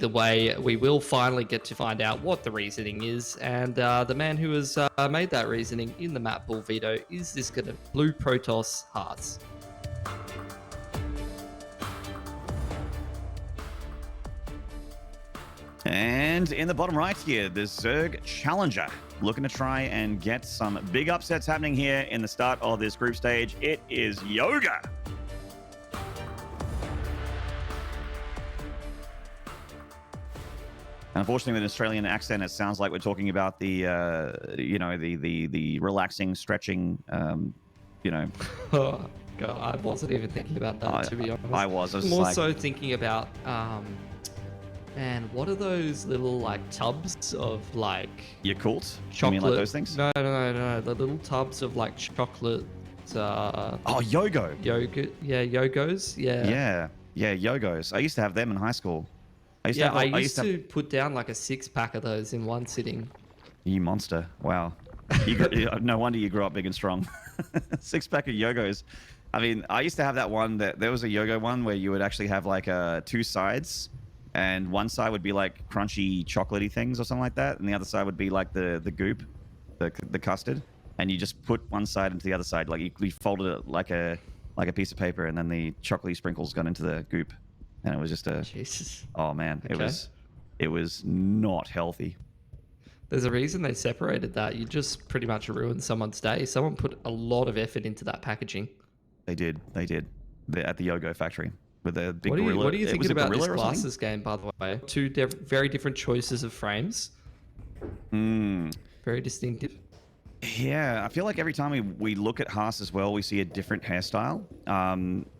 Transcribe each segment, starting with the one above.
Either way, we will finally get to find out what the reasoning is, and the man who has made that reasoning in the map ball veto is this kind of blue Protoss Hearts. And in the bottom right here, the Zerg Challenger looking to try and get some big upsets happening here in the start of this group stage. It is Yoger. Unfortunately, with an Australian accent, it sounds like we're talking about the, you know, the relaxing, stretching, you know. Oh, God, I wasn't even thinking about that, to be honest. I was more like... so thinking about, man, what are those little, like, tubs of, like... Yakult? Chocolate? You mean like those things? No. The little tubs of, like, chocolate... oh, Yogo. Yogurt. Yeah, Yogos. Yeah. Yeah, Yogos. I used to have them in high school. I used to put down like a 6-pack of those in one sitting. You monster. Wow. No wonder you grew up big and strong. 6-pack of Yogos. I mean, I used to have that one that there was a Yogo one where you would actually have like 2 sides, and one side would be like crunchy chocolatey things or something like that, and the other side would be like the goop, the custard, and you just put one side into the other side. Like you folded it like a piece of paper, and then the chocolatey sprinkles got into the goop. And it was just a... Jesus. Oh, man. Okay. It was not healthy. There's a reason they separated that. You just pretty much ruined someone's day. Someone put a lot of effort into that packaging. They did. At the Yogo factory with a big gorilla. What are you thinking about this Glasses game, by the way? 2 very different choices of frames. Very distinctive. Yeah, I feel like every time we look at Haas as well, we see a different hairstyle.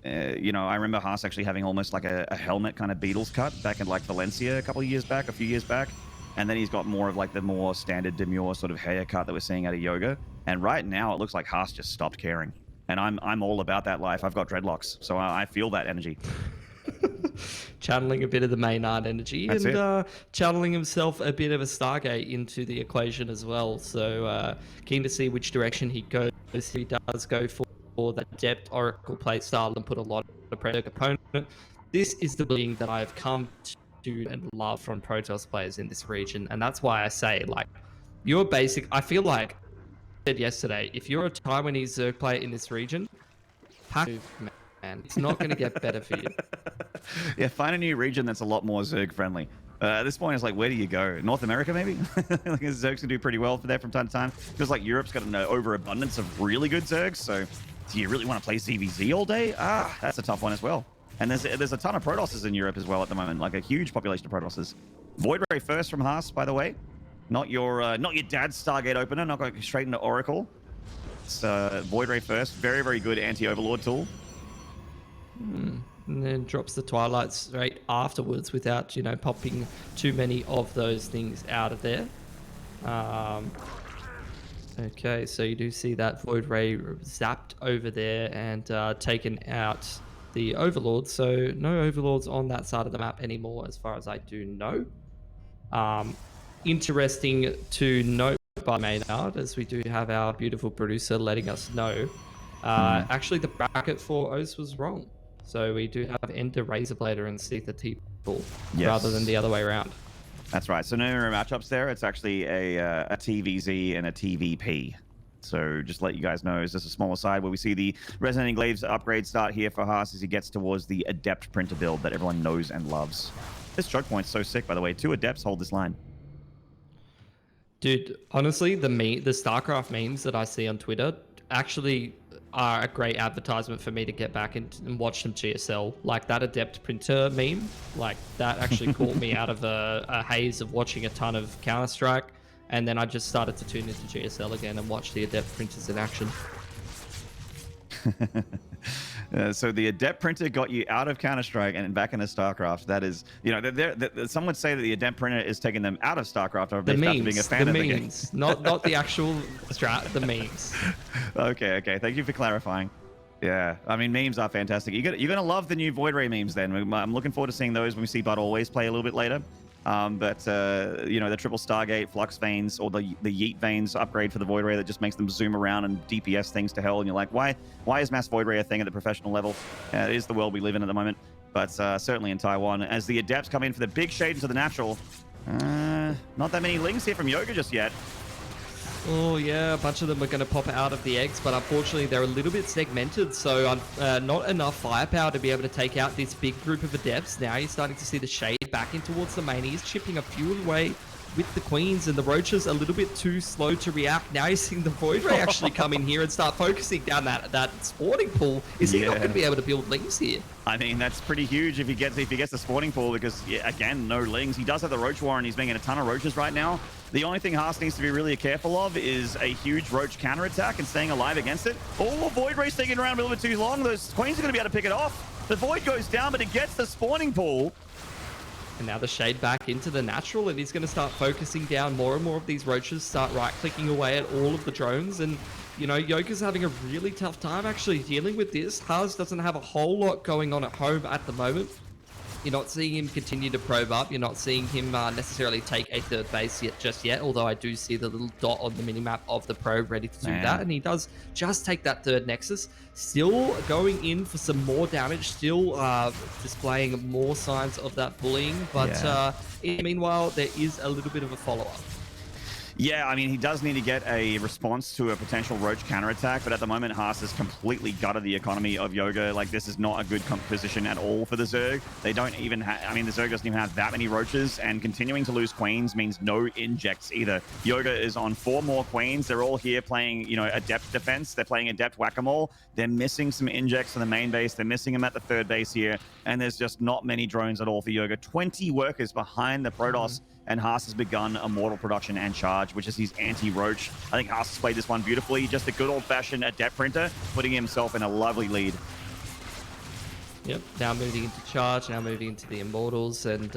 You know, I remember Haas actually having almost like a helmet kind of Beatles cut back in like Valencia a few years back. And then he's got more of like the more standard demure sort of haircut that we're seeing out of Yoga. And right now it looks like Haas just stopped caring. And I'm all about that life. I've got dreadlocks, so I feel that energy. Channeling a bit of the Maynard energy. That's and channeling himself a bit of a Stargate into the equation as well. So keen to see which direction he goes. He does go for the Adept Oracle play style and put a lot of pressure opponent. This is the building that I've come to and love from Protoss players in this region, and that's why I say, like, you're basic. I feel like I said yesterday, if you're a Taiwanese Zerg player in this region, pack man, it's not going to get better for you. Yeah, find a new region that's a lot more Zerg friendly. At this point, it's like, where do you go? North America, maybe? Like, Zergs can do pretty well for there from time to time. Feels like Europe's got an overabundance of really good Zergs, so do you really want to play ZVZ all day? That's a tough one as well. And there's a ton of Protosses in Europe as well at the moment, like a huge population of Protosses. Void Ray first from Haas, by the way. Not your dad's Stargate opener, not going straight into Oracle. It's Void Ray first. Very, very good anti-Overlord tool. And then drops the Twilight straight afterwards without, you know, popping too many of those things out of there. Okay, so you do see that Void Ray zapped over there and taken out the Overlord. So no Overlords on that side of the map anymore, as far as I do know. Interesting to note by Maynard, as we do have our beautiful producer letting us know. Actually, the bracket for Oz was wrong. So we do have Ender Razorblader and Seether T-Ball rather than the other way around. That's right. So no matchups there. It's actually a TVZ and a TVP. So just to let you guys know, is this a smaller side where we see the Resonating Glaives upgrade start here for Haas as he gets towards the Adept printer build that everyone knows and loves. This choke point's so sick, by the way. 2 Adepts hold this line. Dude, honestly, the StarCraft memes that I see on Twitter actually are a great advertisement for me to get back and watch some GSL. Like that Adept printer meme, like that actually caught me out of a haze of watching a ton of Counter-Strike, and then I just started to tune into GSL again and watch the Adept printers in action. So the Adept printer got you out of Counter-Strike and back into StarCraft. That is, you know, some would say that the Adept printer is taking them out of StarCraft after being a fan of the game. Not the actual strat, the memes. Okay. Thank you for clarifying. Yeah, I mean, memes are fantastic. You're gonna love the new Void Ray memes then. I'm looking forward to seeing those when we see Bud Always play a little bit later. But you know, the triple Stargate, Flux Veins, or the Yeet Veins upgrade for the Void Ray that just makes them zoom around and DPS things to hell. And you're like, why is Mass Void Ray a thing at the professional level? It is the world we live in at the moment. but certainly in Taiwan. As the Adepts come in for the big shade into the natural, not that many lings here from Yoger just yet. Oh yeah, a bunch of them are going to pop out of the eggs, but unfortunately they're a little bit segmented, so not enough firepower to be able to take out this big group of Adepts. Now you're starting to see the shade back in towards the main. He's chipping a few away with the Queens, and the Roaches a little bit too slow to react. Now you're seeing the Void Ray actually come in here and start focusing down that spawning pool. Is he not going to be able to build lings here? I mean, that's pretty huge if he gets the spawning pool, because again, no lings. He does have the Roach Warren. He's making a ton of roaches right now. The only thing Haas needs to be really careful of is a huge roach counterattack and staying alive against it. Oh, Void Ray's taking around a little bit too long. Those Queens are going to be able to pick it off. The Void goes down, but it gets the spawning pool. And now the shade back into the natural, and he's going to start focusing down more and more of these roaches, start right-clicking away at all of the drones. And, you know, Yoger's having a really tough time actually dealing with this. Haas doesn't have a whole lot going on at home at the moment. You're not seeing him continue to probe up. You're not seeing him necessarily take a third base just yet, although I do see the little dot on the minimap of the probe ready to do that. And he does just take that third Nexus. Still going in for some more damage, still displaying more signs of that bullying. But meanwhile, there is a little bit of a follow-up. Yeah, I mean, he does need to get a response to a potential Roach counterattack, but at the moment, Haas has completely gutted the economy of Yoger. Like, this is not a good position at all for the Zerg. They don't even have, I mean, the Zerg doesn't even have that many Roaches, and continuing to lose Queens means no injects either. Yoger is on 4 more Queens. They're all here playing, you know, Adept defense. They're playing Adept Whack-A-Mole. They're missing some injects in the main base. They're missing them at the third base here, and there's just not many drones at all for Yoger. 20 workers behind the Protoss. And Haas has begun Immortal production and charge, which is his anti-roach. I think Haas has played this one beautifully. Just a good old-fashioned Adept printer, putting himself in a lovely lead. Yep, now moving into charge, now moving into the Immortals, and,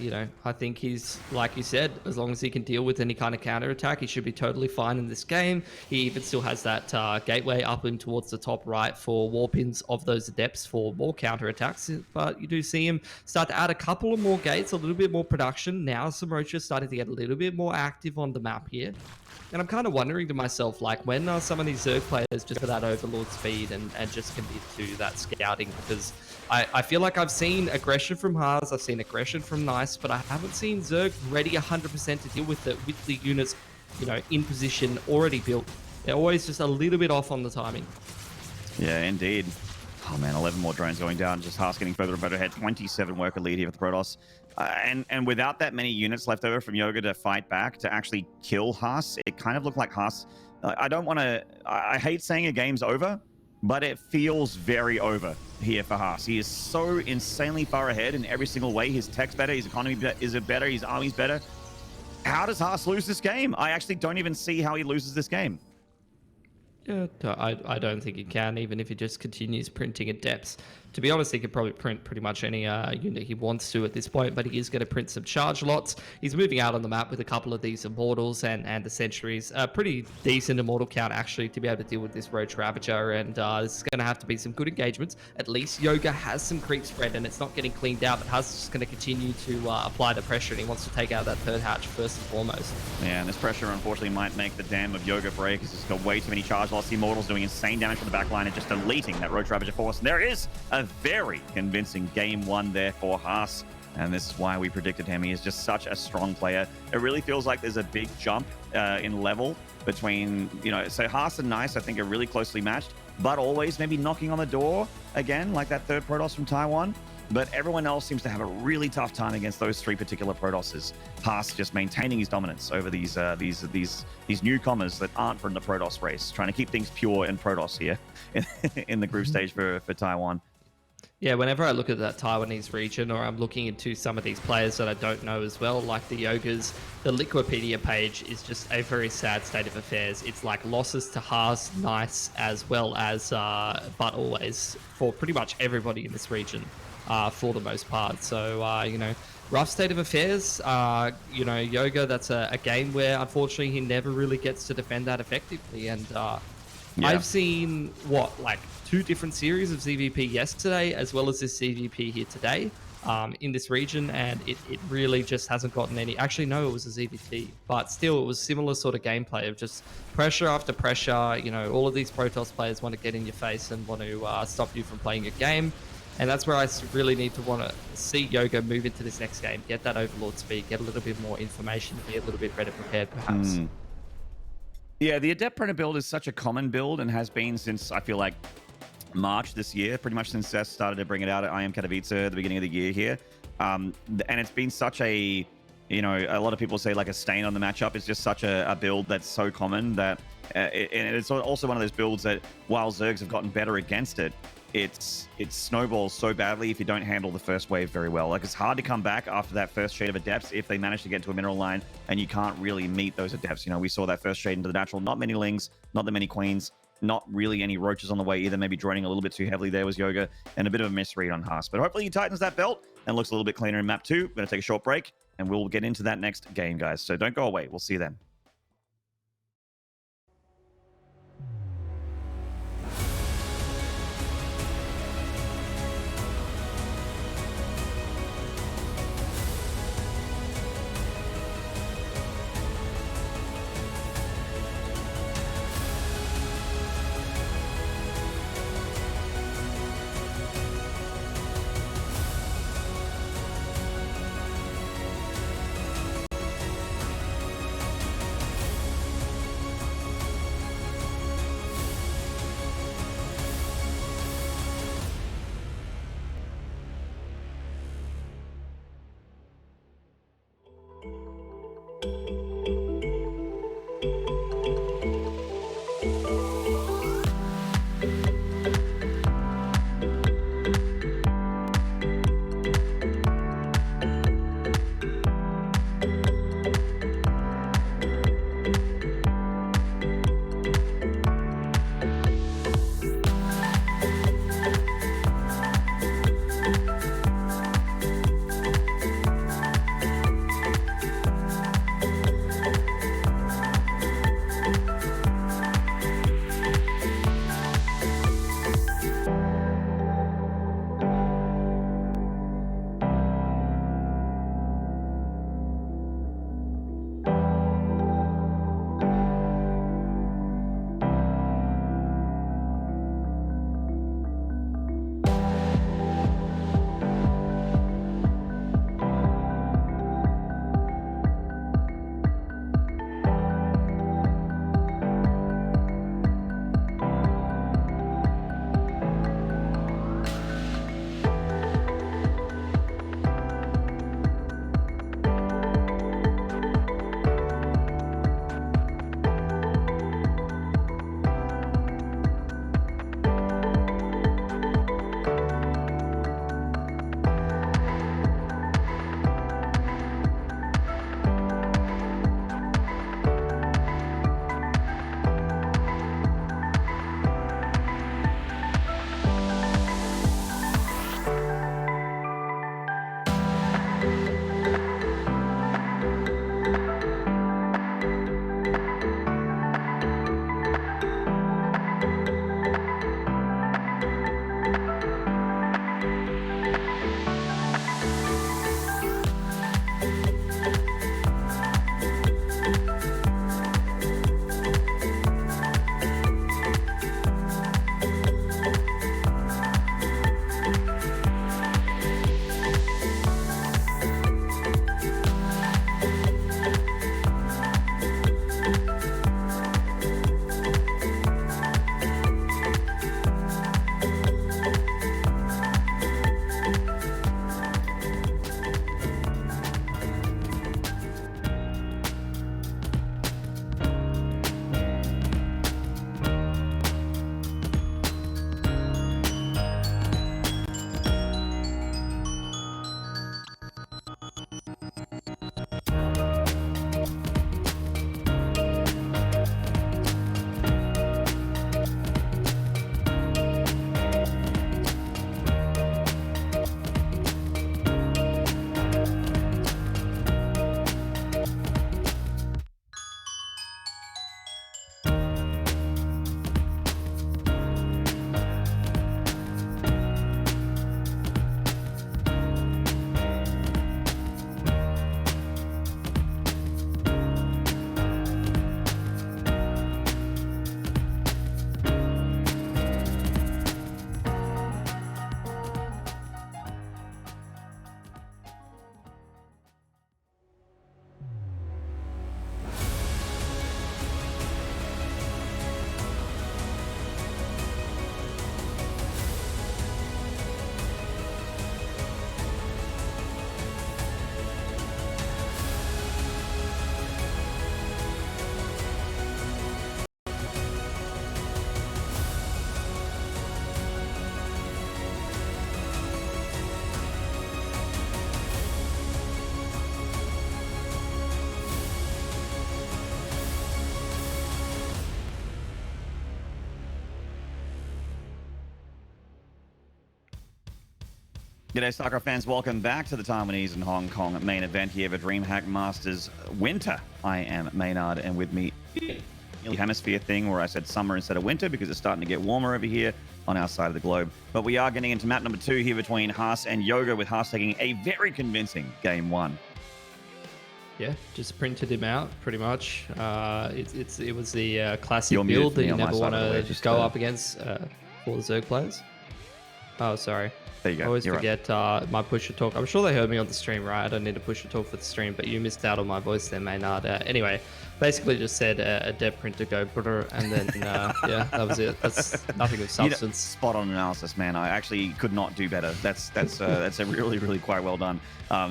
you know, I think he's, like you said, as long as he can deal with any kind of counterattack, he should be totally fine in this game. He even still has that gateway up and towards the top right for warpins of those Adepts for more counterattacks, but you do see him start to add a couple of more gates, a little bit more production. Now some Roaches starting to get a little bit more active on the map here. And I'm kind of wondering to myself, like, when are some of these Zerg players just for that overlord speed and just commit to that scouting? Because I feel like I've seen aggression from Haas, I've seen aggression from Nice, but I haven't seen Zerg ready 100% to deal with it with the units, you know, in position, already built. They're always just a little bit off on the timing. Yeah, indeed. Oh man, 11 more drones going down. Just Haas getting further and further ahead. 27 worker lead here for the Protoss. And without that many units left over from Yoger to fight back, to actually kill Haas, it kind of looked like Haas... I hate saying a game's over, but it feels very over here for Haas. He is so insanely far ahead in every single way. His tech's better, his economy is better, his army's better. How does Haas lose this game? I actually don't even see how he loses this game. Yeah, I don't think he can, even if he just continues printing Adepts. To be honest, he could probably print pretty much any unit he wants to at this point, but he is going to print some charge lots. He's moving out on the map with a couple of these Immortals and the Sentries. A pretty decent Immortal count, actually, to be able to deal with this Roach Ravager, and this is going to have to be some good engagements. At least Yoger has some creep spread, and it's not getting cleaned out, but Haas is just going to continue to apply the pressure, and he wants to take out that third hatch first and foremost. Yeah, and this pressure, unfortunately, might make the dam of Yoger break. He's just got way too many charge lots. The Immortals doing insane damage from the back line and just deleting that Roach Ravager force. And there is a very convincing game 1 there for Haas, and this is why we predicted him. He is just such a strong player. It really feels like there's a big jump in level between, you know, so Haas and Nice, I think, are really closely matched, but always maybe knocking on the door again, like that third Protoss from Taiwan. But everyone else seems to have a really tough time against those 3 particular Protosses. Haas just maintaining his dominance over these newcomers that aren't from the Protoss race, trying to keep things pure in Protoss here in the group stage for Taiwan. Yeah, whenever I look at that Taiwanese region, or I'm looking into some of these players that I don't know as well, like the Yogers, the Liquipedia page is just a very sad state of affairs. It's like losses to Haas, Nice, as well as but always for pretty much everybody in this region. For the most part. So, you know, rough state of affairs. You know, Yoger, that's a game where, unfortunately, he never really gets to defend that effectively. And I've seen, like 2 different series of ZVP yesterday, as well as this ZVP here today in this region, and it really just hasn't gotten any... Actually, no, it was a ZVT, but still, it was similar sort of gameplay of just pressure after pressure. You know, all of these Protoss players want to get in your face and want to stop you from playing a game. And that's where I really need to want to see Yoger move into this next game, get that Overlord speed, get a little bit more information, be a little bit better prepared, perhaps. Yeah, the Adept Predator build is such a common build and has been since, I feel like, March this year, pretty much since Seth started to bring it out at IM Katowice at the beginning of the year here. And it's been such a, you know, a lot of people say like a stain on the matchup. It's just such a build that's so common that and it's also one of those builds that while Zergs have gotten better against it, it snowballs so badly if you don't handle the first wave very well. Like, it's hard to come back after that first shade of Adepts if they manage to get to a mineral line and you can't really meet those Adepts. You know, we saw that first shade into the natural, not many Lings, not that many Queens, not really any Roaches on the way either. Maybe droning a little bit too heavily there was Yoga, and a bit of a misread on Haas. But hopefully he tightens that belt and looks a little bit cleaner in map 2. We're going to take a short break and we'll get into that next game, guys. So don't go away. We'll see you then. G'day, StarCraft fans. Welcome back to the Taiwanese and Hong Kong main event here for DreamHack Masters Winter. I am Maynard, and with me, the hemisphere thing where I said summer instead of winter because it's starting to get warmer over here on our side of the globe. But we are getting into map number 2 here between Haas and Yoger, with Haas taking a very convincing game 1. Yeah, just printed him out pretty much. It was the classic You're build that you muted me on never my want side of the way, to just, go up against for the Zerg players. Oh, sorry. There you go. I always You're forget my push to talk. I'm sure they heard me on the stream, right? I don't need to push to talk for the stream, but you missed out on my voice there, Maynard. Anyway, basically just said a dev print to go brr, and then yeah, that was it. That's nothing of substance. Spot on analysis, man. I actually could not do better. That's a really quite well done.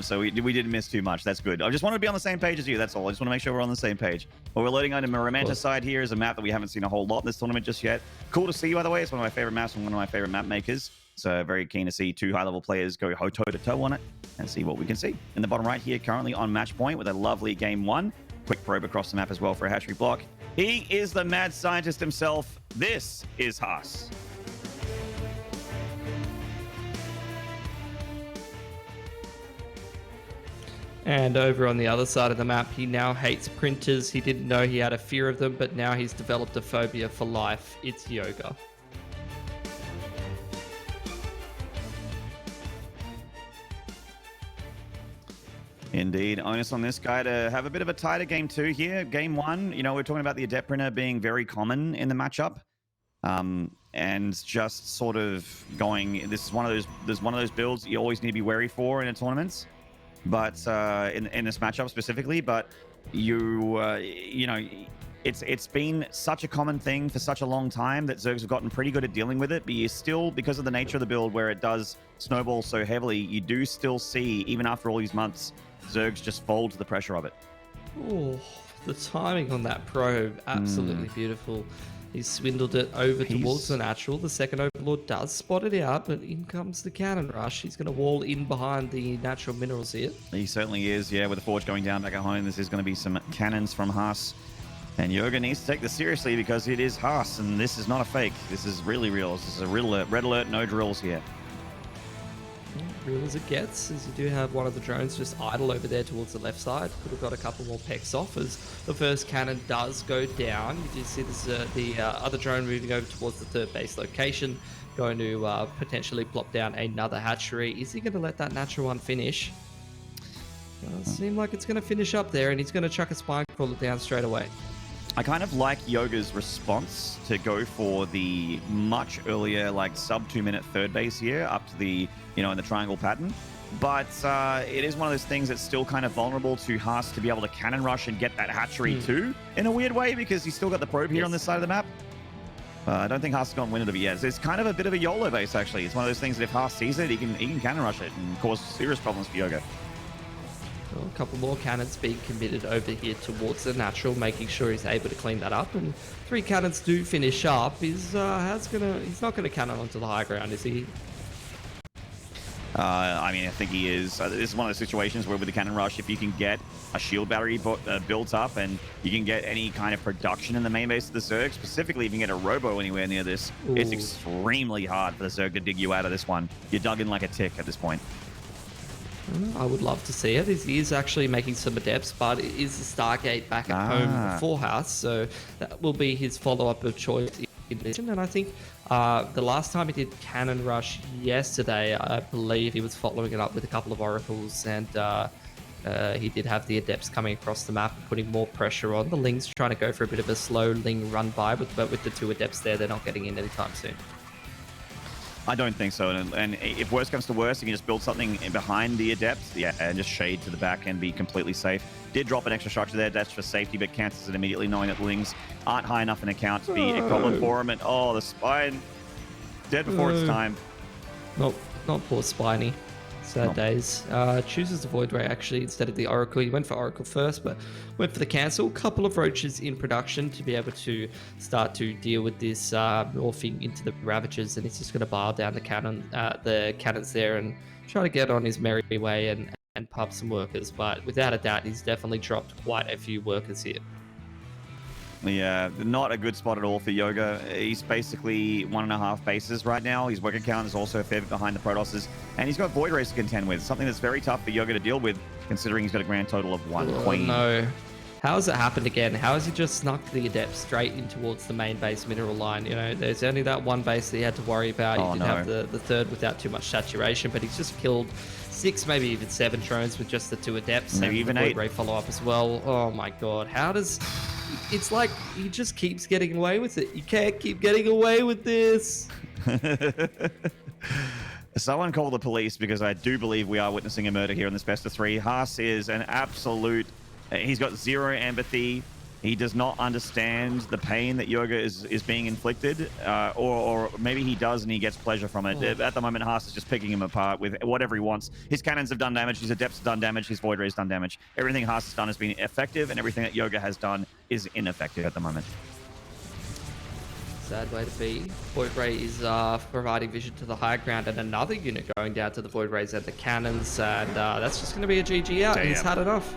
So we didn't miss too much. That's good. I just want to be on the same page as you. That's all. I just want to make sure we're on the same page. What we're loading on the Romanta side here is a map that we haven't seen a whole lot in this tournament just yet. Cool to see, by the way. It's one of my favorite maps and one of my favorite map makers. So very keen to see two high-level players go toe-to-toe on it and see what we can see. In the bottom right here, currently on match point with a lovely game 1. Quick probe across the map as well for a hatchery block. He is the mad scientist himself. This is Haas. And over on the other side of the map, he now hates printers. He didn't know he had a fear of them, but now he's developed a phobia for life. It's Yoger. Indeed. Onus on this guy to have a bit of a tighter game 2 here. Game 1, you know, we're talking about the Adept Printer being very common in the matchup. And just sort of going, this is one of those builds you always need to be wary for in a tournament. But in this matchup specifically, but you know, it's been such a common thing for such a long time that Zergs have gotten pretty good at dealing with it, but you still, because of the nature of the build where it does snowball so heavily, you do still see, even after all these months, Zergs just fold to the pressure of it. Oh, the timing on that probe, absolutely beautiful. He swindled it over towards the natural. The second Overlord does spot it out, but in comes the cannon rush. He's going to wall in behind the natural minerals here. He certainly is, yeah, with the Forge going down back at home. This is going to be some cannons from Haas. And Yoger needs to take this seriously because it is Haas, and this is not a fake. This is really real. This is a real alert. Red alert, no drills here. Real as it gets, as you do have one of the drones just idle over there towards the left side. Could have got a couple more pecks off as the first cannon does go down. You do see this, the other drone moving over towards the third base location, going to potentially plop down another hatchery. Is he going to let that natural one finish? Doesn't seem like it's going to finish up there, and he's going to chuck a spine crawler down straight away. I kind of like Yoga's response to go for the much earlier, like sub 2-minute third base here up to the, you know, in the triangle pattern. But it is one of those things that's still kind of vulnerable to Haas to be able to cannon rush and get that hatchery too, in a weird way, because he's still got the probe here on this side of the map. I don't think Haas has gone win it yet. It's kind of a bit of a YOLO base, actually. It's one of those things that if Haas sees it, he can cannon rush it and cause serious problems for Yoga. Well, a couple more cannons being committed over here towards the natural, making sure he's able to clean that up. And 3 cannons do finish up. He's not gonna cannon onto the high ground, is he? I mean, I think he is. This is one of those situations where with the cannon rush, if you can get a shield battery built up and you can get any kind of production in the main base of the Zerg, specifically if you can get a robo anywhere near this, it's extremely hard for the Zerg to dig you out of this one. You're dug in like a tick at this point. I would love to see it. He is actually making some adepts, but it is the Stargate back at home for Haas, so that will be his follow-up of choice in this. And I think the last time he did Cannon Rush yesterday, I believe he was following it up with a couple of Oracles, and he did have the adepts coming across the map and putting more pressure on. The Ling's trying to go for a bit of a slow Ling run by, but with the 2 adepts there, they're not getting in anytime soon. I don't think so. And if worse comes to worse, you can just build something behind the Adept, and just shade to the back and be completely safe. Did drop an extra structure there, that's for safety, but cancels it immediately, knowing that the Lings aren't high enough in account to be a problem for him. And the spine, dead before its time. Not poor Spiny. Sad days. Chooses the Void Ray actually instead of the Oracle. He went for Oracle first, but went for the cancel. Couple of roaches in production to be able to start to deal with this morphing into the Ravagers, and he's just going to bar down the cannons there and try to get on his merry way and pub some workers. But without a doubt, he's definitely dropped quite a few workers here. Yeah, not a good spot at all for Yoga. He's basically 1.5 bases right now. His worker count is also a fair bit behind the Protosses, and he's got Void Race to contend with, something that's very tough for Yoga to deal with, considering he's got a grand total of 1 Oh, queen. no. How has it happened again? How has he just snuck the Adept straight in towards the main base mineral line? You know, there's only that one base that he had to worry about. Oh, He did have the third without too much saturation, but he's just killed 6, maybe even 7 drones with just the 2 Adepts. Maybe and even the Void 8. Ray follow-up as well. Oh my god. How does... It's like he just keeps getting away with it. You can't keep getting away with this. Someone call the police, because I do believe we are witnessing a murder here in this best of 3. Haas is an absolute... He's got 0 empathy. He does not understand the pain that Yoga is being inflicted, or maybe he does and he gets pleasure from it. Oh. At the moment, Haas is just picking him apart with whatever he wants. His cannons have done damage, his Adepts have done damage, his Void Ray's done damage. Everything Haas has done has been effective, and everything that Yoga has done is ineffective at the moment. Sad way to be. Void Ray is providing vision to the high ground, and another unit going down to the Void Rays and the cannons, and that's just going to be a GG out. Damn. He's had enough.